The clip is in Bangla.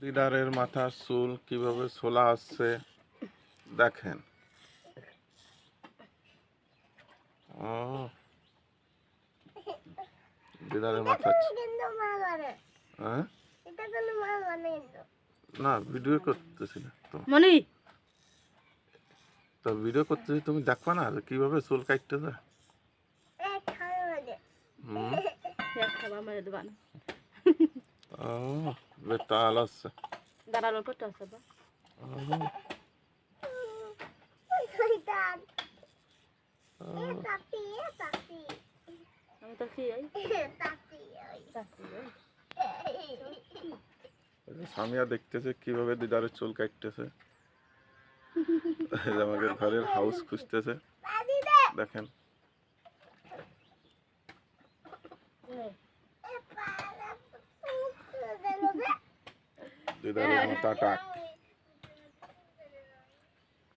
দিদারের মাথার চুল কিভাবে ছোলা আসছে দেখেন। ও দিদারের মাথা হ্যাঁ না ভিডিও করতেছি না তো মনি তো ভিডিও করতেছি, তুমি দেখবা না যে কিভাবে চুল কাটতেছে। ও বেতাল আছে দাঁড়ানোর করতে আছে বা আমি তো খেয়ে সামিয়া দেখতেছে কিভাবে দিদারের চুল কাটতেছে। আমাকে ঘরের হাউস খুঁজতেছে দেখেন। দিদারের মাথা টাক।